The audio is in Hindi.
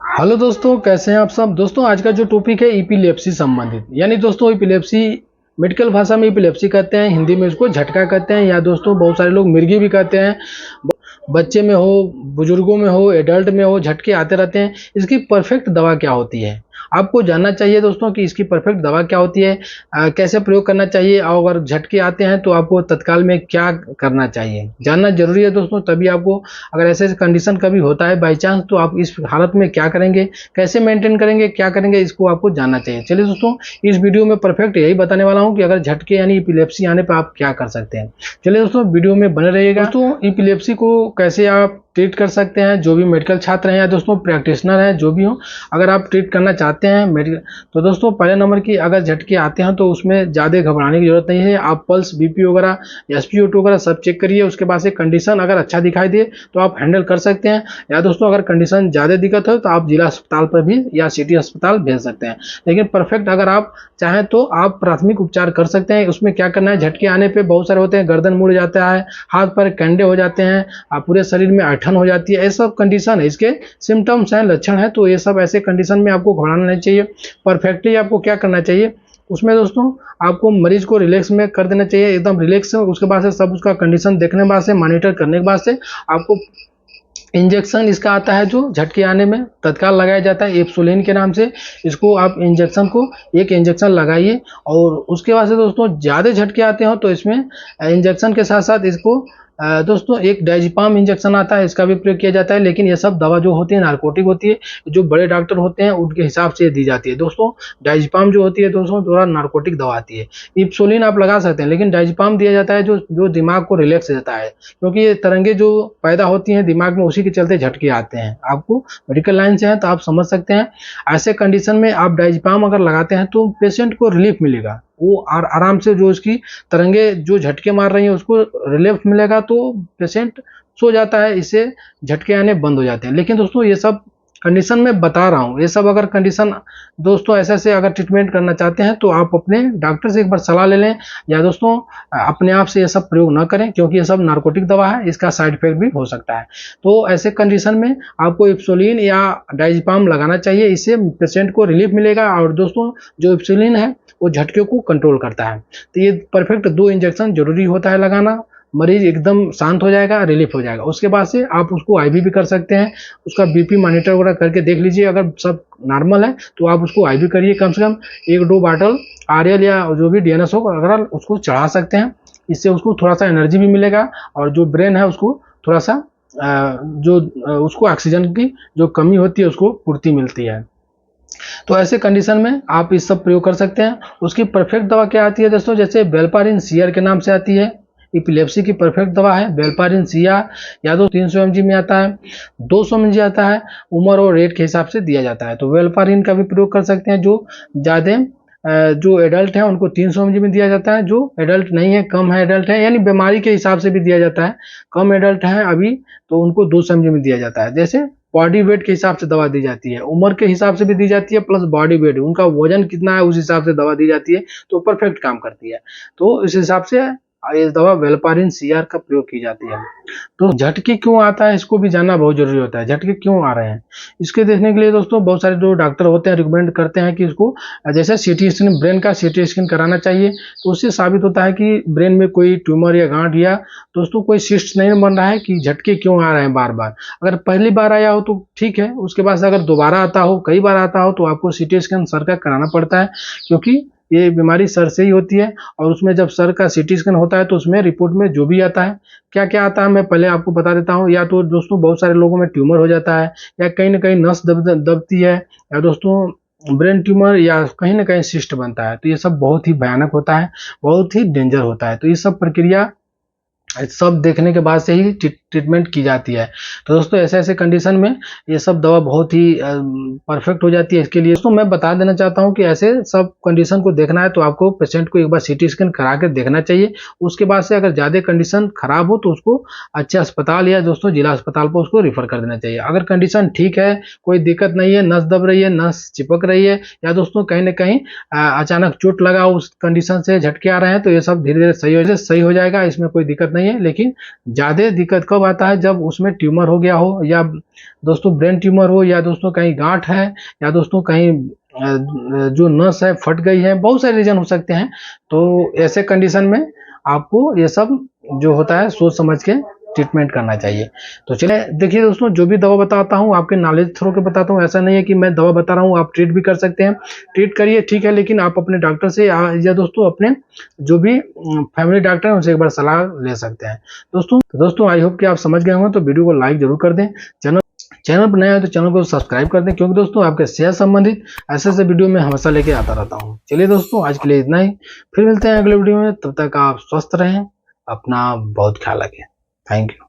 हेलो दोस्तों, कैसे हैं आप सब। दोस्तों आज का जो टॉपिक है इपिलेप्सी संबंधित, यानी दोस्तों इपिलेप्सी मेडिकल भाषा में इपिलेप्सी कहते हैं, हिंदी में इसको झटका कहते हैं, या दोस्तों बहुत सारे लोग मिर्गी भी कहते हैं। बच्चे में हो, बुजुर्गों में हो, एडल्ट में हो, झटके आते रहते हैं। इसकी परफेक्ट दवा क्या होती है आपको जानना चाहिए दोस्तों, कि इसकी परफेक्ट दवा क्या होती है, कैसे प्रयोग करना चाहिए, और अगर झटके आते हैं तो आपको तत्काल में क्या करना चाहिए, जानना जरूरी है दोस्तों। तभी आपको, अगर ऐसे कंडीशन कभी होता है बाई चांस, तो आप इस हालत में क्या करेंगे, कैसे मेंटेन करेंगे, क्या करेंगे, इसको आपको जानना चाहिए। चलिए दोस्तों, इस वीडियो में परफेक्ट यही बताने वाला हूँ कि अगर झटके यानी इपिलेप्सी आने पर आप क्या कर सकते हैं। चलिए दोस्तों, वीडियो में बने रहिएगा। दोस्तों इपिलेप्सी को कैसे आप ट्रीट कर सकते हैं, जो भी मेडिकल छात्र हैं या दोस्तों प्रैक्टिशनर हैं, जो भी हो, अगर आप ट्रीट करना चाहते हैं मेडिकल, तो दोस्तों पहले नंबर की, अगर झटके आते हैं तो उसमें ज़्यादा घबराने की जरूरत नहीं है। आप पल्स, बीपी वगैरह, SpO2 वगैरह सब चेक करिए। उसके बाद से कंडीशन अगर अच्छा दिखाई दे तो आप हैंडल कर सकते हैं, या दोस्तों अगर कंडीशन ज़्यादा दिक्कत हो तो आप जिला अस्पताल पर भी या सिटी अस्पताल भेज सकते हैं। लेकिन परफेक्ट अगर आप चाहें तो आप प्राथमिक उपचार कर सकते हैं। उसमें क्या करना है, झटके आने पे बहुत सारे होते हैं, गर्दन मुड़ जाता है, हाथ पैर कंडे हो जाते हैं, पूरे शरीर में ऐंठन हो जाती है, ये सब कंडीशन है, इसके सिम्टम्स हैं, लक्षण है। तो ये सब ऐसे कंडीशन में आपको घबराना नहीं चाहिए। परफेक्टली आपको क्या करना चाहिए, उसमें दोस्तों आपको मरीज को रिलैक्स में कर देना चाहिए, एकदम रिलैक्स। उसके बाद से सब उसका कंडीशन देखने के बाद से, मॉनिटर करने के बाद से आपको इंजेक्शन इसका आता है जो झटके आने में तत्काल लगाया जाता है, एप्सोलिन के नाम से। इसको आप इंजेक्शन को एक इंजेक्शन लगाइए, और उसके बाद से दोस्तों ज़्यादा झटके आते हो तो इसमें इंजेक्शन के साथ साथ इसको दोस्तों एक डायजिपाम इंजेक्शन आता है, इसका भी प्रयोग किया जाता है। लेकिन ये सब दवा जो होती है नारकोटिक होती है, जो बड़े डॉक्टर होते हैं उनके हिसाब से दी जाती है दोस्तों। डायजिपाम जो होती है दोस्तों थोड़ा नारकोटिक दवा आती है। इंसुलिन आप लगा सकते हैं, लेकिन डायजिपाम दिया जाता है जो जो दिमाग को रिलैक्स देता है, क्योंकि ये तरंगे जो पैदा होती हैं दिमाग में, उसी के चलते झटके आते हैं। आपको मेडिकल लाइन से हैं तो आप समझ सकते हैं। ऐसे कंडीशन में आप डायजिपाम अगर लगाते हैं तो पेशेंट को रिलीफ मिलेगा, वो आराम से, जो उसकी तरंगे जो झटके मार रही हैं उसको रिलीफ मिलेगा, तो पेशेंट सो जाता है, इससे झटके आने बंद हो जाते हैं। लेकिन दोस्तों ये सब कंडीशन में बता रहा हूँ, ये सब अगर कंडीशन दोस्तों ऐसे ऐसे अगर ट्रीटमेंट करना चाहते हैं तो आप अपने डॉक्टर से एक बार सलाह ले लें, या दोस्तों अपने आप से ये सब प्रयोग ना करें, क्योंकि ये सब नार्कोटिक दवा है, इसका साइड इफेक्ट भी हो सकता है। तो ऐसे कंडीशन में आपको इंसुलिन या डायजिपाम लगाना चाहिए, इससे पेशेंट को रिलीफ मिलेगा। और दोस्तों जो इंसुलिन है वो झटके को कंट्रोल करता है। तो ये परफेक्ट 2 इंजेक्शन जरूरी होता है लगाना, मरीज एकदम शांत हो जाएगा, रिलीफ हो जाएगा। उसके बाद से आप उसको IV भी कर सकते हैं, उसका BP मॉनिटर वगैरह करके देख लीजिए। अगर सब नॉर्मल है तो आप उसको IV करिए, कम से कम 1-2 बॉटल RL या जो भी DNS हो अगर उसको चढ़ा सकते हैं। इससे उसको थोड़ा सा एनर्जी भी मिलेगा, और जो ब्रेन है उसको थोड़ा सा उसको ऑक्सीजन की जो कमी होती है उसको पूर्ति मिलती है। तो ऐसे कंडीशन में आप इस सब प्रयोग कर सकते हैं। उसकी परफेक्ट दवा क्या आती है दोस्तों, जैसे वेलपारिन सीआर के नाम से आती है, इपिलेप्सी की परफेक्ट दवा है वेलपारिन सीआर, या तो 300 mg में आता है, 200 mg आता है, उम्र और रेट के हिसाब से दिया जाता है। तो वेलपारिन का भी प्रयोग कर सकते हैं। जो ज़्यादा जो एडल्ट हैं उनको 300 mg में दिया जाता है, जो एडल्ट नहीं है, कम है एडल्ट है, यानी बीमारी के हिसाब से भी दिया जाता है। कम एडल्ट है अभी तो उनको 200 mg में दिया जाता है। जैसे बॉडी वेट के हिसाब से दवा दी जाती है, उम्र के हिसाब से भी दी जाती है, प्लस बॉडी वेट, उनका वजन कितना है उस हिसाब से दवा दी जाती है, तो परफेक्ट काम करती है। तो इस हिसाब से ये दवा वेलपारिन सीआर का प्रयोग की जाती है। तो झटके क्यों आता है इसको भी जानना बहुत जरूरी होता है, झटके क्यों आ रहे हैं इसके देखने के लिए दोस्तों बहुत सारे जो डॉक्टर होते हैं रिकमेंड करते हैं कि इसको जैसे CT स्कैन, ब्रेन का CT स्कैन कराना चाहिए। तो उससे साबित होता है कि ब्रेन में कोई ट्यूमर या गांठ या दोस्तों कोई सिस्ट नहीं बन रहा है, कि झटके क्यों आ रहे हैं बार बार। अगर पहली बार आया हो तो ठीक है, उसके बाद अगर दोबारा आता हो, कई बार आता हो, तो आपको CT स्कैन सर का कराना पड़ता है, क्योंकि ये बीमारी सर से ही होती है। और उसमें जब सर का CT स्कैन होता है तो उसमें रिपोर्ट में जो भी आता है, क्या क्या आता है मैं पहले आपको बता देता हूँ। या तो दोस्तों बहुत सारे लोगों में ट्यूमर हो जाता है, या कहीं ना कहीं नस दबती है, या दोस्तों ब्रेन ट्यूमर, या कहीं ना कहीं सिस्ट बनता है। तो ये सब बहुत ही भयानक होता है, बहुत ही डेंजर होता है। तो ये सब प्रक्रिया सब देखने के बाद से ही ट्रीटमेंट की जाती है। तो दोस्तों ऐसे ऐसे कंडीशन में ये सब दवा बहुत ही परफेक्ट हो जाती है। इसके लिए दोस्तों मैं बता देना चाहता हूँ कि ऐसे सब कंडीशन को देखना है तो आपको पेशेंट को एक बार CT स्कैन करा कर देखना चाहिए। उसके बाद से अगर ज़्यादा कंडीशन खराब हो तो उसको अच्छे अस्पताल या दोस्तों जिला अस्पताल पर उसको रिफर कर देना चाहिए। अगर कंडीशन ठीक है, कोई दिक्कत नहीं है, नस दब रही है, नस चिपक रही है, या दोस्तों कहीं ना कहीं अचानक चोट लगा उस कंडीशन से झटके आ रहे हैं, तो ये सब धीरे धीरे सही हो जाएगा, इसमें कोई दिक्कत नहीं है, लेकिन ज़्यादा दिक्कत कब आता है जब उसमें ट्यूमर हो गया हो, या दोस्तों ब्रेन ट्यूमर हो, या दोस्तों कहीं गांठ है, या दोस्तों कहीं जो नस है फट गई है, बहुत सारे रीजन हो सकते हैं। तो ऐसे कंडीशन में आपको ये सब जो होता है सोच समझ के ट्रीटमेंट करना चाहिए। तो चलिए देखिए दोस्तों, जो भी दवा बताता हूँ आपके नॉलेज थ्रू के बताता हूँ, ऐसा नहीं है कि मैं दवा बता रहा हूँ आप ट्रीट भी कर सकते हैं, ट्रीट करिए ठीक है, लेकिन आप अपने डॉक्टर से या दोस्तों अपने जो भी फैमिली डॉक्टर है उनसे एक बार सलाह ले सकते हैं। दोस्तों आई होप कि आप समझ गए होंगे, तो वीडियो को लाइक जरूर कर दें, चैनल पर नया है तो चैनल को सब्सक्राइब कर दें, क्योंकि दोस्तों आपके सेहत संबंधित ऐसे ऐसे वीडियो में हमेशा लेके आता रहता हूँ। चलिए दोस्तों, आज के लिए इतना ही, फिर मिलते हैं अगले वीडियो में, तब तक आप स्वस्थ रहें, अपना बहुत ख्याल रखें। Thank you.